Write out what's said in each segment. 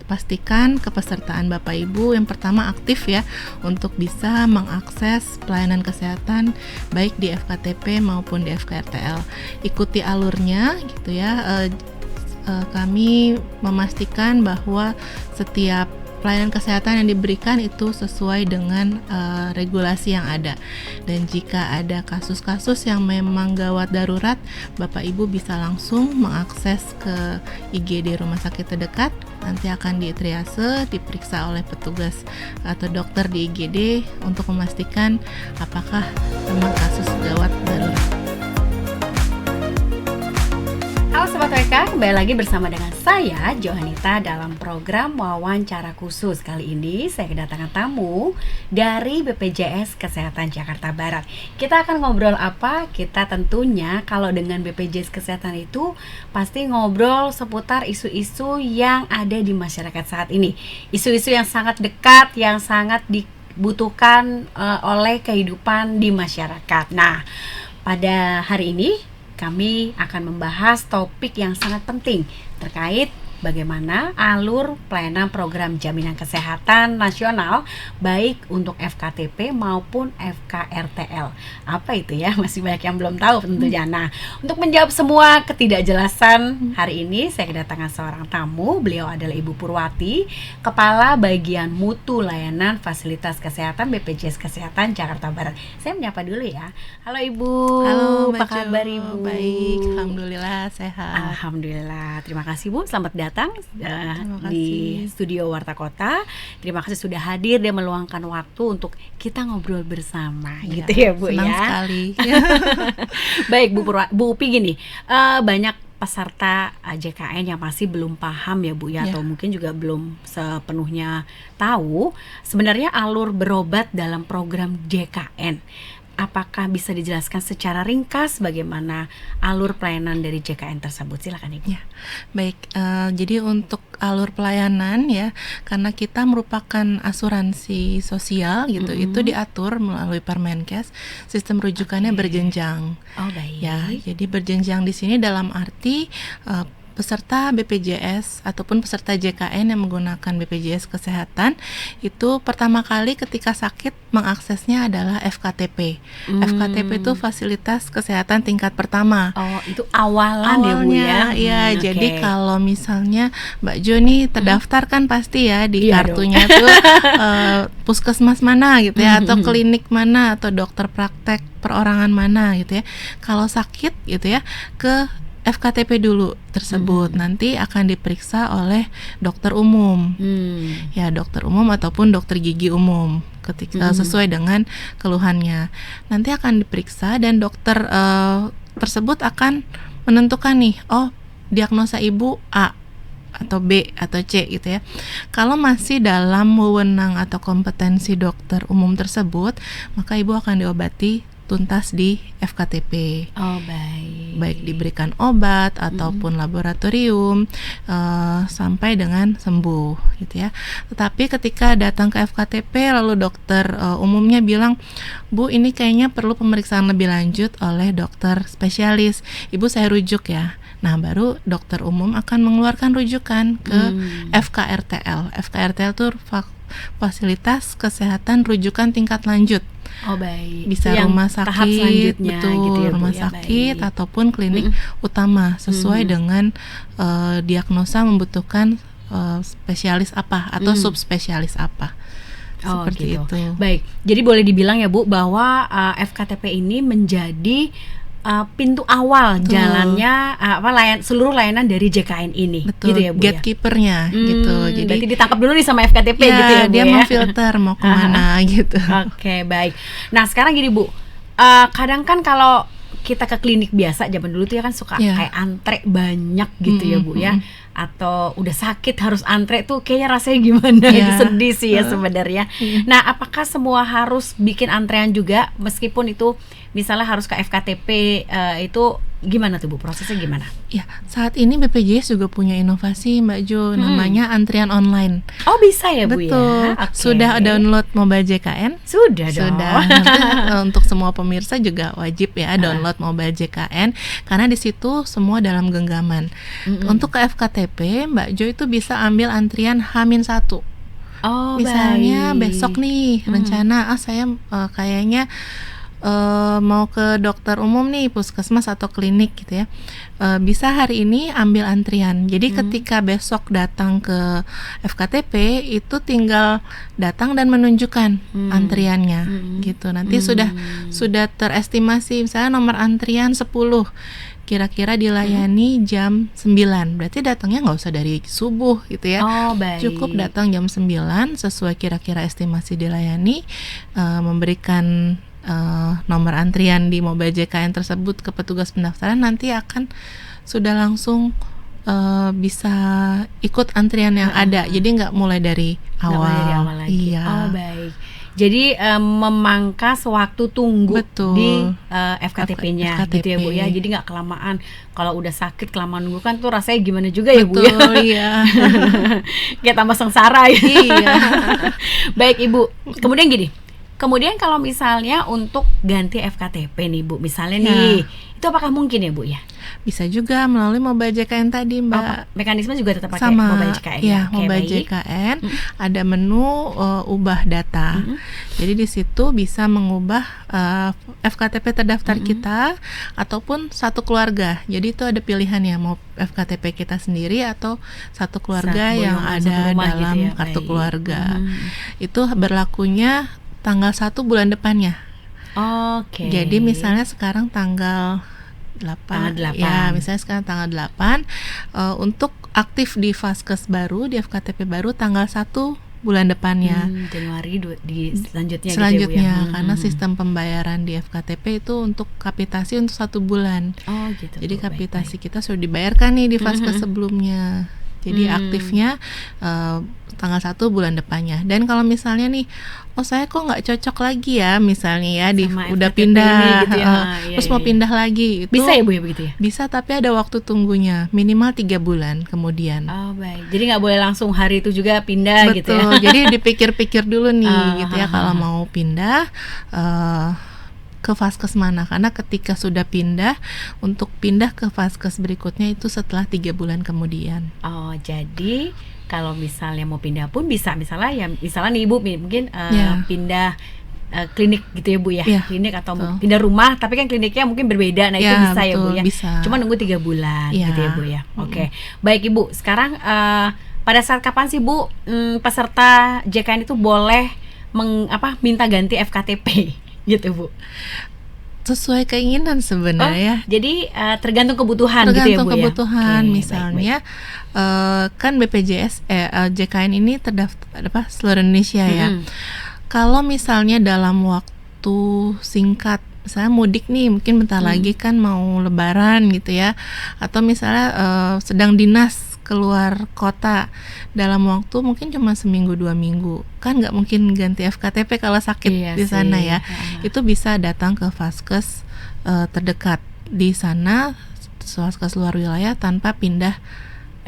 pastikan kepesertaan Bapak Ibu yang pertama aktif ya, untuk bisa mengakses pelayanan kesehatan baik di FKTP maupun di FKRTL. Ikuti alurnya gitu ya. Kami memastikan bahwa setiap pelayanan kesehatan yang diberikan itu sesuai dengan regulasi yang ada. Dan jika ada kasus-kasus yang memang gawat darurat, Bapak Ibu bisa langsung mengakses ke IGD rumah sakit terdekat. Nanti akan ditriase, diperiksa oleh petugas atau dokter di IGD untuk memastikan apakah memang kasus gawat darurat. Halo Sobat WK, kembali lagi bersama dengan saya, Johanita, dalam program wawancara khusus. Kali ini saya kedatangan tamu dari BPJS Kesehatan Jakarta Barat. Kita akan ngobrol apa? Kita tentunya kalau dengan BPJS Kesehatan itu pasti ngobrol seputar isu-isu yang ada di masyarakat saat ini. Isu-isu yang sangat dekat, yang sangat dibutuhkan oleh kehidupan di masyarakat. Nah, pada hari ini kami akan membahas topik yang sangat penting terkait bagaimana alur pelayanan program jaminan kesehatan nasional baik untuk FKTP maupun FKRTL. Apa itu ya? Masih banyak yang belum tahu tentunya. Nah, untuk menjawab semua ketidakjelasan hari ini saya kedatangan seorang tamu. Beliau adalah Ibu Purwati, Kepala Bagian Mutu Layanan Fasilitas Kesehatan BPJS Kesehatan Jakarta Barat. Saya menyapa dulu ya. Halo Ibu. Halo, apa kabar Ibu? Baik, alhamdulillah sehat. Alhamdulillah. Terima kasih Bu, selamat datang di studio Warta Kota. Terima kasih sudah hadir dan meluangkan waktu untuk kita ngobrol bersama, gitu ya Bu. Senang ya. sekali. Baik Bu Upi, gini, banyak peserta JKN yang masih belum paham ya Bu ya, atau mungkin juga belum sepenuhnya tahu sebenarnya alur berobat dalam program JKN. Apakah bisa dijelaskan secara ringkas bagaimana alur pelayanan dari JKN tersebut? Silakan Ibu. Ya, baik. Jadi untuk alur pelayanan ya, karena kita merupakan asuransi sosial gitu, itu diatur melalui Permenkes. Sistem rujukannya berjenjang. Oh baik. Ya, jadi berjenjang di sini dalam arti peserta BPJS ataupun peserta JKN yang menggunakan BPJS Kesehatan itu pertama kali ketika sakit mengaksesnya adalah FKTP. FKTP itu fasilitas kesehatan tingkat pertama. Oh, itu awalnya ya Bu ya. Iya, jadi kalau misalnya Mbak Joni terdaftar kan pasti ya di kartunya tuh puskesmas mana gitu ya, atau klinik mana, atau dokter praktek perorangan mana gitu ya. Kalau sakit gitu ya, ke FKTP dulu tersebut nanti akan diperiksa oleh dokter umum, ya dokter umum ataupun dokter gigi umum ketika sesuai dengan keluhannya. Nanti akan diperiksa dan dokter tersebut akan menentukan nih, oh diagnosa ibu A atau B atau C gitu ya. Kalau masih dalam wewenang atau kompetensi dokter umum tersebut, maka ibu akan diobati tuntas di FKTP. Oh baik. Baik diberikan obat ataupun laboratorium sampai dengan sembuh gitu ya. Tetapi ketika datang ke FKTP lalu dokter umumnya bilang, Bu ini kayaknya perlu pemeriksaan lebih lanjut oleh dokter spesialis, Ibu saya rujuk ya. Nah baru dokter umum akan mengeluarkan rujukan ke FKRTL. FKRTL itu fasilitas kesehatan rujukan tingkat lanjut. Oh baik. Bisa yang rumah sakit, betul gitu ya, rumah sakit ataupun klinik utama sesuai dengan diagnosa membutuhkan spesialis apa atau subspesialis apa. Seperti gitu. itu. Baik. Jadi boleh dibilang ya Bu bahwa FKTP ini menjadi pintu awal jalannya seluruh layanan dari JKN ini. Betul, gitu ya Bu. gatekeepernya gitu. Jadi berarti ditangkap dulu nih sama FKTP ya, gitu ya Bu. Dia ya? memfilter mau kemana gitu. Oke, baik. Nah sekarang gini Bu, kadang kan kalau kita ke klinik biasa zaman dulu tuh ya kan suka kayak antre banyak gitu ya Bu ya, atau udah sakit harus antre tuh kayaknya rasanya gimana, sedih sih ya sebenarnya. Nah apakah semua harus bikin antrean juga meskipun itu misalnya harus ke FKTP itu gimana tuh Bu? Prosesnya gimana? Ya, saat ini BPJS juga punya inovasi Mbak Jo, namanya antrian online. Oh bisa ya Bu ya? Betul. Okay. Sudah download Mobile JKN? Sudah dong. Sudah. Nanti, untuk semua pemirsa juga wajib ya download Mobile JKN, karena di situ semua dalam genggaman. Untuk ke FKTP, Mbak Jo itu bisa ambil antrian H-1. Oh, misalnya baik. besok nih rencana saya kayaknya mau ke dokter umum nih, puskesmas atau klinik gitu ya, bisa hari ini ambil antrian. Jadi ketika besok datang ke FKTP itu tinggal datang dan menunjukkan antriannya gitu. Nanti sudah terestimasi misalnya nomor antrian 10, kira-kira dilayani jam 9. Berarti datangnya nggak usah dari subuh gitu ya. Oh, baik. Cukup datang jam 9 sesuai kira-kira estimasi dilayani, memberikan nomor antrian di Mobile JKN tersebut ke petugas pendaftaran, nanti akan sudah langsung bisa ikut antrian yang ada. Jadi nggak mulai dari awal. Nggak mulai dari awal lagi. Iya. Oh, baik. Jadi memangkas waktu tunggu di FKTP-nya gitu ya Bu ya. Jadi nggak kelamaan. Kalau udah sakit kelamaan nunggu kan tuh rasanya gimana juga ya Bu ya. Betul, iya. Kayak tambah sengsara ya. Iya. Baik Ibu. Kemudian kalau misalnya untuk ganti FKTP nih Bu, misalnya nih, itu apakah mungkin ya Bu ya? Bisa juga melalui Mobile JKN tadi Mbak. Mekanisme juga tetap pakai sama Mobile JKN ya? Oke, Mobile baik. JKN ada menu ubah data. Jadi di situ bisa mengubah FKTP terdaftar kita ataupun satu keluarga. Jadi itu ada pilihan ya, mau FKTP kita sendiri atau satu keluarga yang ada dalam gitu ya, kartu baik. keluarga. Itu berlakunya tanggal 1 bulan depannya. Oke. Jadi misalnya sekarang tanggal 8, ya misalnya sekarang tanggal 8, untuk aktif di Vaskes baru, di FKTP baru tanggal 1 bulan depannya. Januari di selanjutnya gitu ya, Bu ya? Karena Hmm. sistem pembayaran di FKTP itu untuk kapitasi untuk 1 bulan. Oh gitu. Jadi Bu, kapitasi baik. kita sudah dibayarkan nih di Vaskes sebelumnya. Jadi aktifnya tanggal 1 bulan depannya. Dan kalau misalnya nih, oh saya kok nggak cocok lagi ya, misalnya ya udah FKTP pindah, ini gitu ya. terus mau pindah lagi, itu Bisa ya Bu ya begitu ya? bisa, tapi ada waktu tunggunya minimal 3 bulan kemudian. Oh baik. Jadi nggak boleh langsung hari itu juga pindah gitu ya? Betul. Jadi dipikir-pikir dulu nih gitu ya, kalau mau pindah ke Vaskes mana, karena ketika sudah pindah, untuk pindah ke Vaskes berikutnya itu setelah 3 bulan kemudian. Oh jadi kalau misalnya mau pindah pun bisa, misalnya nih Ibu mungkin pindah klinik gitu ya Bu ya, klinik atau pindah rumah, tapi kan kliniknya mungkin berbeda, nah itu bisa ya Bu ya, bisa. Cuma nunggu 3 bulan gitu ya Bu ya. Oke. Baik Ibu, sekarang pada saat kapan sih Bu peserta JKN itu boleh minta ganti FKTP gitu Bu? Sesuai keinginan sebenarnya. Jadi tergantung kebutuhan gitu ya Bu ya. Tergantung kebutuhan. Oke, misalnya kan BPJS JKN ini terdaftar seluruh Indonesia ya. Kalau misalnya dalam waktu singkat, misalnya mudik nih, mungkin bentar lagi kan mau lebaran gitu ya, atau misalnya sedang dinas keluar kota dalam waktu mungkin cuma seminggu 2 minggu, kan nggak mungkin ganti FKTP kalau sakit di sana ya. Itu bisa datang ke Vaskes terdekat di sana, Vaskes luar wilayah, tanpa pindah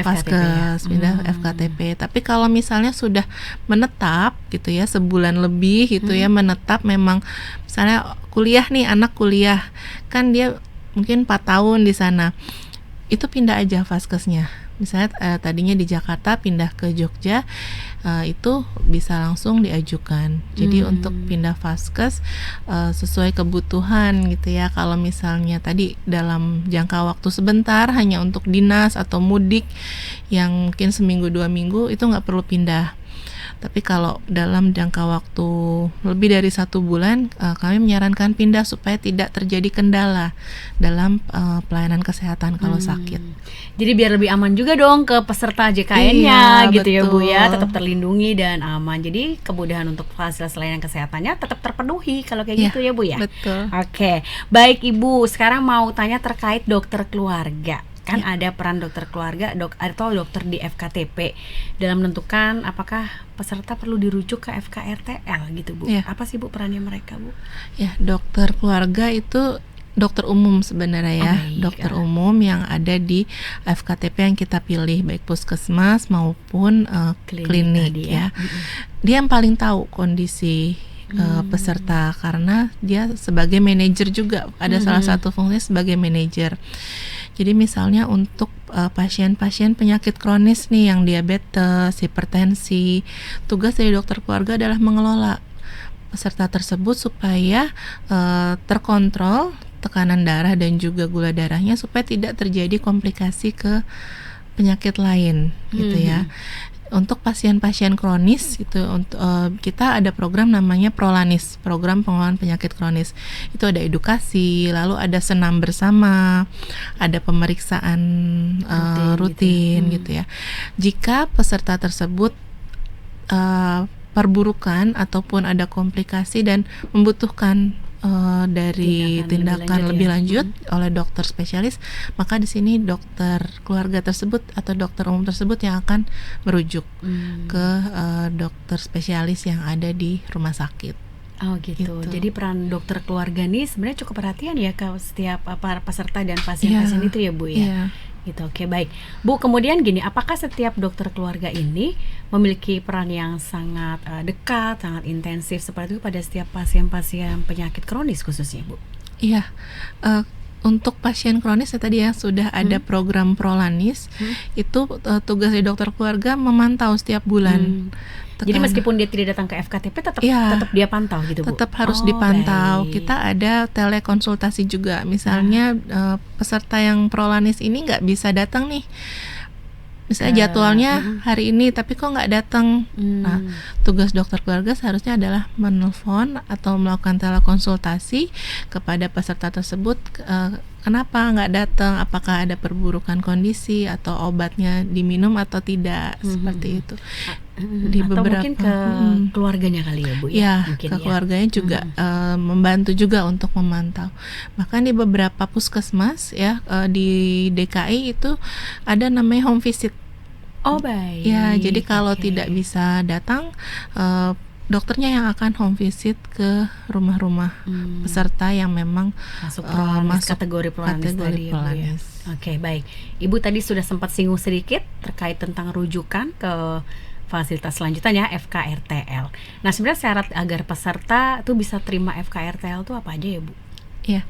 Vaskes, pindah FKTP. Tapi kalau misalnya sudah menetap gitu ya, sebulan lebih gitu ya, menetap, memang misalnya kuliah nih, anak kuliah, kan dia mungkin 4 tahun di sana, itu pindah aja Vaskesnya. Misalnya tadinya di Jakarta pindah ke Jogja, itu bisa langsung diajukan. Jadi untuk pindah Vaskes sesuai kebutuhan gitu ya. Kalau misalnya tadi dalam jangka waktu sebentar, hanya untuk dinas atau mudik yang mungkin seminggu 2 minggu, itu nggak perlu pindah. Tapi kalau dalam jangka waktu lebih dari 1 bulan, kami menyarankan pindah supaya tidak terjadi kendala dalam pelayanan kesehatan kalau sakit. Jadi biar lebih aman juga dong ke peserta JKN-nya gitu ya Bu ya, tetap terlindungi dan aman. Jadi kemudahan untuk fasilitas layanan kesehatannya tetap terpenuhi kalau kayak gitu ya Bu ya. Betul. Oke, baik Ibu. Sekarang mau tanya terkait dokter keluarga. Kan ada peran dokter keluarga atau dokter di FKTP dalam menentukan apakah peserta perlu dirujuk ke FKRTL gitu Bu. Apa sih Bu perannya mereka Bu? Ya, dokter keluarga itu dokter umum sebenarnya ya, dokter Baik. umum yang ada di FKTP yang kita pilih, baik puskesmas maupun klinik tadi ya. Dia yang paling tahu kondisi peserta, karena dia sebagai manajer juga, ada salah satu fungsinya sebagai manajer. Jadi misalnya untuk pasien-pasien penyakit kronis nih, yang diabetes, hipertensi, tugas dari dokter keluarga adalah mengelola peserta tersebut supaya terkontrol tekanan darah dan juga gula darahnya, supaya tidak terjadi komplikasi ke penyakit lain gitu ya. Untuk pasien-pasien kronis itu kita ada program namanya Prolanis, program pengelolaan penyakit kronis. Itu ada edukasi, lalu ada senam bersama, ada pemeriksaan rutin gitu ya. Jika peserta tersebut perburukan ataupun ada komplikasi dan membutuhkan dari tindakan lebih lanjut oleh dokter spesialis, maka di sini dokter keluarga tersebut atau dokter umum tersebut yang akan merujuk ke dokter spesialis yang ada di rumah sakit. Oh gitu. Jadi peran dokter keluarga nih sebenarnya cukup perhatian ya ke setiap peserta dan pasien-pasien itu ya Bu ya. Gitu. Oke, baik Bu. Kemudian gini, apakah setiap dokter keluarga ini memiliki peran yang sangat dekat, sangat intensif seperti itu pada setiap pasien-pasien penyakit kronis khususnya Bu? Iya, untuk pasien kronis ya tadi ya sudah ada program Prolanis. Itu tugas dari dokter keluarga memantau setiap bulan. Jadi meskipun dia tidak datang ke FKTP tetap dia pantau gitu Bu? Tetap harus dipantau. Baik. Kita ada telekonsultasi juga. Misalnya peserta yang Prolanis ini nggak bisa datang nih, misalnya jadwalnya hari ini tapi kok nggak datang. Nah, tugas dokter keluarga seharusnya adalah menelpon atau melakukan telekonsultasi kepada peserta tersebut, kenapa nggak datang, apakah ada perburukan kondisi atau obatnya diminum atau tidak, seperti itu. Di atau beberapa, mungkin ke keluarganya kali ya Bu ya? Ya, ke keluarganya juga membantu juga untuk memantau. Bahkan di beberapa puskesmas ya di DKI itu ada namanya home visit. Oh baik. Ya, jadi kalau tidak bisa datang, dokternya yang akan home visit ke rumah-rumah peserta yang memang masuk kategori Prolanis tadi ya Bu ya. Oke, baik. Ibu tadi sudah sempat singgung sedikit terkait tentang rujukan ke fasilitas selanjutnya FKRTL. Nah, sebenarnya syarat agar peserta tuh bisa terima FKRTL tuh apa aja ya Bu? Iya,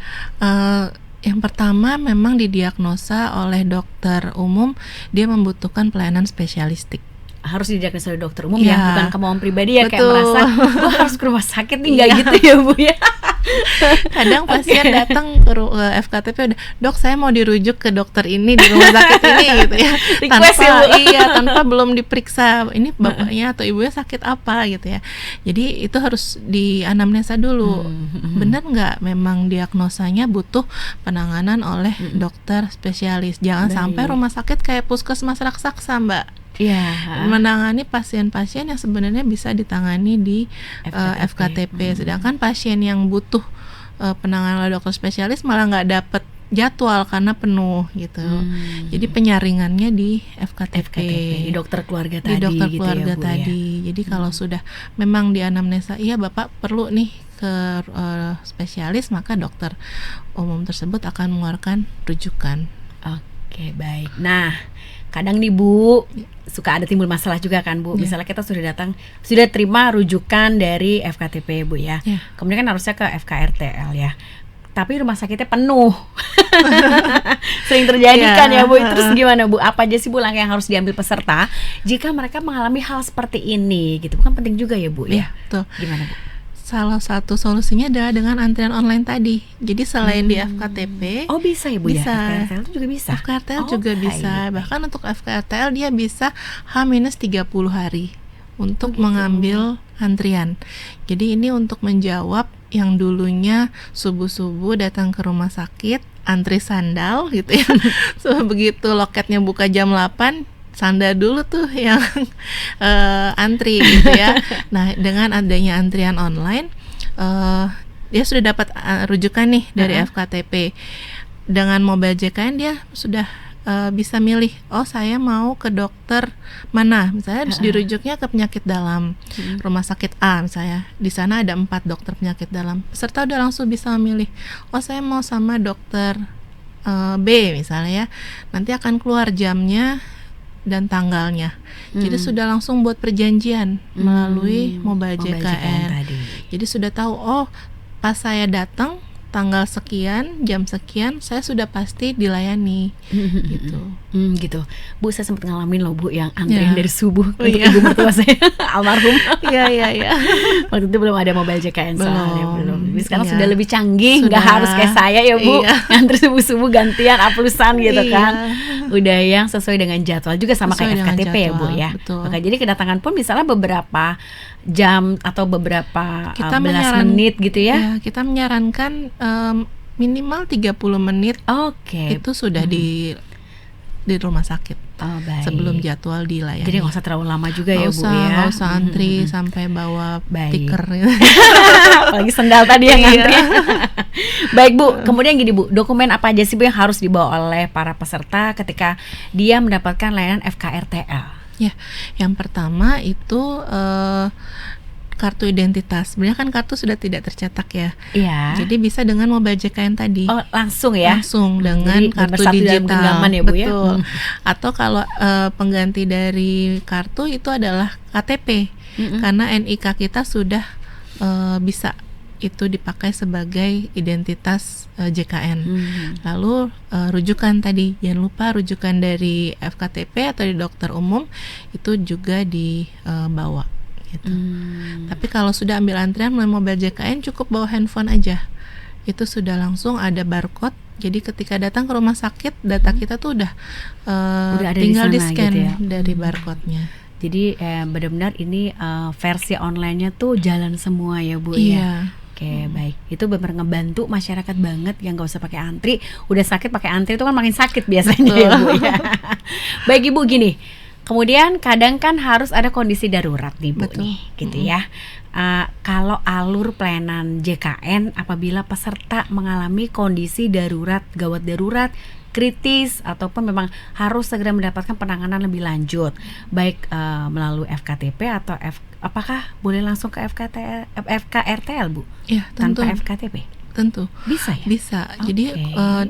yang pertama memang didiagnosa oleh dokter umum, dia membutuhkan pelayanan spesialistik. Harus didiagnosa oleh dokter umum ya, bukan kemauan pribadi ya. Betul. Kayak merasa gue harus ke rumah sakit nih, nggak gitu ya Bu ya. Kadang pasien datang ke FKTP udah, dok saya mau dirujuk ke dokter ini di rumah sakit ini gitu ya, tanpa belum diperiksa ini bapaknya atau ibunya sakit apa gitu ya. Jadi itu harus dianamnesa dulu, benar nggak memang diagnosanya butuh penanganan oleh dokter spesialis. Jangan sampai rumah sakit kayak puskesmas raksasa Mbak. Menangani pasien-pasien yang sebenarnya bisa ditangani di FKTP. Sedangkan pasien yang butuh penanganan oleh dokter spesialis malah nggak dapat jadwal karena penuh gitu. Jadi penyaringannya di FKTP, di dokter keluarga tadi. Di dokter gitu keluarga ya, Bu, tadi. Ya? Jadi kalau sudah memang dianamnesa, iya Bapak perlu nih ke spesialis, maka dokter umum tersebut akan mengeluarkan rujukan. Oke, baik. Nah, kadang nih Bu suka ada timbul masalah juga kan Bu. Misalnya kita sudah terima rujukan dari FKTP Bu ya. Kemudian kan harusnya ke FKRTL ya. Tapi rumah sakitnya penuh. Sering terjadi kan ya Bu. Terus gimana Bu? Apa aja sih Bu langkah yang harus diambil peserta jika mereka mengalami hal seperti ini gitu? Kan penting juga ya Bu ya. Betul. Gimana Bu? Salah satu solusinya adalah dengan antrian online tadi. Jadi selain di FKTP, bisa ya Bu bisa. Ya? FKRTL itu juga bisa. FKRTL juga bisa. Bahkan untuk FKRTL dia bisa H-30 hari untuk mengambil antrian. Jadi ini untuk menjawab yang dulunya subuh-subuh datang ke rumah sakit, antri sandal gitu ya. So, begitu loketnya buka jam 8, sandal dulu tuh yang antri gitu ya. Nah, dengan adanya antrian online, dia sudah dapat rujukan nih dari FKTP. Dengan mobile JKN dia sudah bisa milih, oh saya mau ke dokter mana, misalnya harus dirujuknya ke penyakit dalam, rumah sakit A misalnya, di sana ada 4 dokter penyakit dalam, peserta udah langsung bisa memilih, oh saya mau sama dokter B misalnya ya, nanti akan keluar jamnya dan tanggalnya. Jadi sudah langsung buat perjanjian melalui mobile JKN. Jadi sudah tahu, oh pas saya datang tanggal sekian, jam sekian, saya sudah pasti dilayani, gitu. Gitu. Bu, saya sempat ngalamin loh Bu, yang antrian dari subuh untuk ibu mertua saya, almarhum. Iya. Waktu itu belum ada mobile JKN soalnya, belum. Sekarang Iya. sudah lebih canggih, nggak harus kayak saya ya Bu, ngantri subuh-subuh gantian aplusan gitu kan. Udah yang sesuai dengan jadwal juga sama kayak FKTP ya Bu ya. Betul. Oke, jadi kedatangan pun misalnya beberapa jam atau beberapa belas menit gitu ya. Ya, kita menyarankan minimal 30 menit. Oke. Itu sudah di rumah sakit. Baik. Sebelum jadwal dilayani. Jadi nggak usah terlalu lama juga ya Bu ya. Nggak usah antri sampai bawa tikar. Apalagi sendal tadi yang ngantri. Baik Bu, kemudian gini Bu, dokumen apa aja sih Bu yang harus dibawa oleh para peserta ketika dia mendapatkan layanan FKRTL? Ya, yang pertama itu kartu identitas. Sebenarnya kan kartu sudah tidak tercetak ya. Iya. Jadi bisa dengan mobile JKN tadi. Oh, langsung ya? Langsung dengan jadi, kartu digital. Ya, Bu, betul. Ya? Atau kalau pengganti dari kartu itu adalah KTP. Karena NIK kita sudah bisa itu dipakai sebagai identitas JKN. Lalu rujukan tadi, jangan lupa rujukan dari FKTP atau di dokter umum itu juga dibawa gitu. Tapi kalau sudah ambil antrian melalui mobile JKN cukup bawa handphone aja. Itu sudah langsung ada barcode. Jadi ketika datang ke rumah sakit data kita tuh udah ada tinggal di scan gitu ya? Dari barcode-nya. Jadi benar-benar ini versi online-nya tuh jalan semua ya Bu ya. Oke, baik. Itu benar ngebantu masyarakat banget yang gak usah pakai antri. Udah sakit pakai antri itu kan makin sakit biasanya ya Bu ya. Baik Ibu, gini. Kemudian kadang kan harus ada kondisi darurat nih Bu nih, gitu ya. Kalau alur pelayanan JKN apabila peserta mengalami kondisi darurat, gawat darurat, kritis ataupun memang harus segera mendapatkan penanganan lebih lanjut, baik melalui FKTP atau apakah boleh langsung ke FKRTL Bu? Ya, tentu. Tanpa FKTP? Tentu. Bisa ya? Bisa. Jadi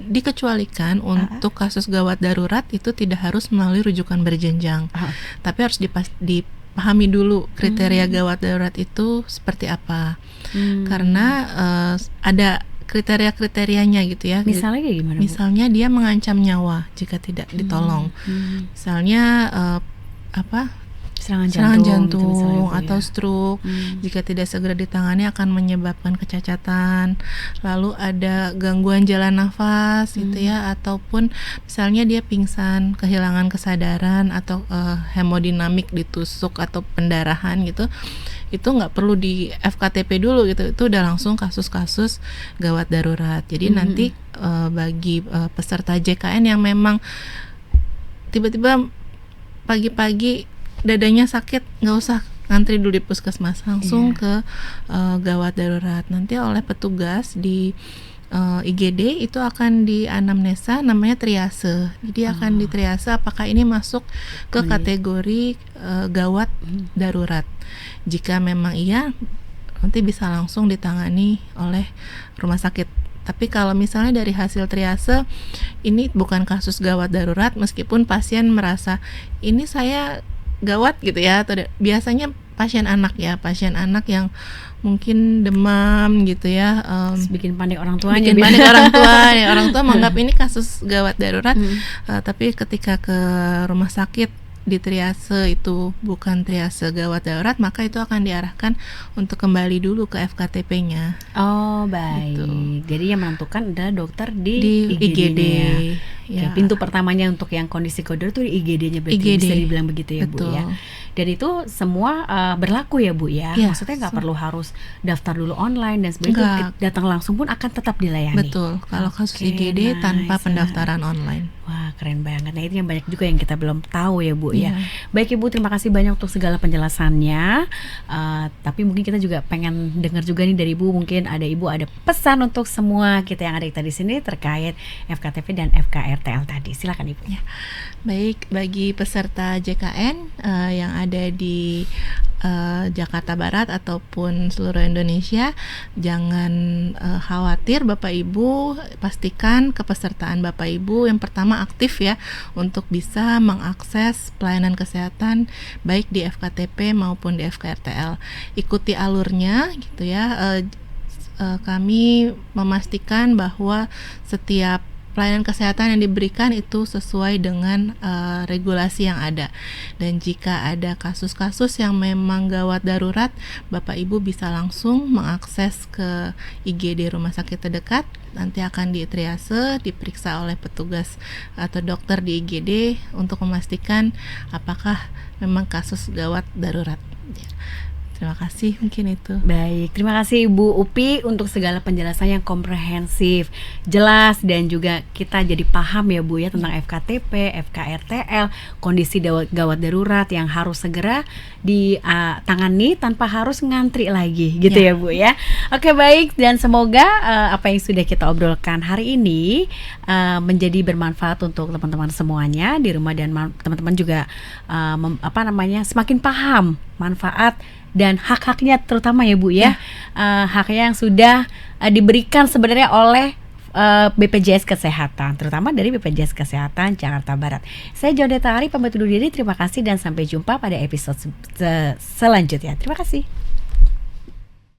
dikecualikan untuk kasus gawat darurat itu tidak harus melalui rujukan berjenjang. Tapi harus dipahami dulu kriteria gawat darurat itu seperti apa. Karena ada kriteria-kriterianya gitu ya. Misalnya kayak gimana Bu? Misalnya dia mengancam nyawa jika tidak ditolong. Misalnya serangan jantung gitu, atau stroke. Jika tidak segera ditangani akan menyebabkan kecacatan. Lalu ada gangguan jalan nafas gitu ya, ataupun misalnya dia pingsan, kehilangan kesadaran atau hemodinamik ditusuk atau pendarahan gitu. Itu nggak perlu di FKTP dulu gitu, itu udah langsung kasus-kasus gawat darurat. Jadi nanti bagi peserta JKN yang memang tiba-tiba pagi-pagi dadanya sakit, nggak usah ngantri dulu di puskesmas, langsung ke gawat darurat. Nanti oleh petugas di IGD itu akan di anamnesa, namanya triase. Jadi akan ditriase apakah ini masuk ke kategori gawat darurat. Jika memang iya, nanti bisa langsung ditangani oleh rumah sakit. Tapi kalau misalnya dari hasil triase ini bukan kasus gawat darurat, meskipun pasien merasa ini saya gawat gitu ya, atau biasanya pasien anak yang mungkin demam gitu ya, bikin panik orang tuanya, orang tua menganggap ini kasus gawat darurat, tapi ketika ke rumah sakit di triase itu bukan triase gawat darurat, maka itu akan diarahkan untuk kembali dulu ke FKTP-nya. Oh baik, gitu. Jadi yang menentukan adalah dokter di IGD. Ya. Pintu pertamanya untuk yang kondisi koder itu di IGD-nya berarti bisa dibilang begitu ya. Betul. Bu ya. Dan itu semua berlaku ya Bu ya. Maksudnya nggak perlu harus daftar dulu online dan sebagainya, datang langsung pun akan tetap dilayani. Betul. Kalau kasus IGD tanpa pendaftaran online. Wah, Wah, keren banget. Nah, ini yang banyak juga yang kita belum tahu ya Bu ya. Baik Ibu, terima kasih banyak untuk segala penjelasannya. Tapi mungkin kita juga pengen dengar juga nih dari Ibu, mungkin Ibu ada pesan untuk semua kita yang ada di sini terkait FKTP dan FKRTL tadi. Silakan Ibu. Ya. Baik, bagi peserta JKN yang ada di Jakarta Barat ataupun seluruh Indonesia, jangan khawatir Bapak Ibu, pastikan kepesertaan Bapak Ibu yang pertama aktif ya untuk bisa mengakses pelayanan kesehatan baik di FKTP maupun di FKRTL. Ikuti alurnya gitu ya. Kami memastikan bahwa setiap pelayanan kesehatan yang diberikan itu sesuai dengan regulasi yang ada. Dan jika ada kasus-kasus yang memang gawat darurat, Bapak Ibu bisa langsung mengakses ke IGD rumah sakit terdekat. Nanti akan ditriase, diperiksa oleh petugas atau dokter di IGD untuk memastikan apakah memang kasus gawat darurat. Terima kasih, mungkin itu. Baik, terima kasih Ibu Upi untuk segala penjelasan yang komprehensif, jelas, dan juga kita jadi paham ya Bu ya tentang FKTP, FKRTL, kondisi gawat darurat yang harus segera ditangani tanpa harus ngantri lagi gitu ya Bu ya. Oke, baik, dan semoga apa yang sudah kita obrolkan hari ini menjadi bermanfaat untuk teman-teman semuanya di rumah, dan teman-teman juga semakin paham manfaat dan hak-haknya terutama ya Bu ya. Haknya yang sudah diberikan sebenarnya oleh BPJS Kesehatan, terutama dari BPJS Kesehatan Jakarta Barat. Saya Johanita Ari pamit undur diri, terima kasih dan sampai jumpa pada episode selanjutnya. Terima kasih.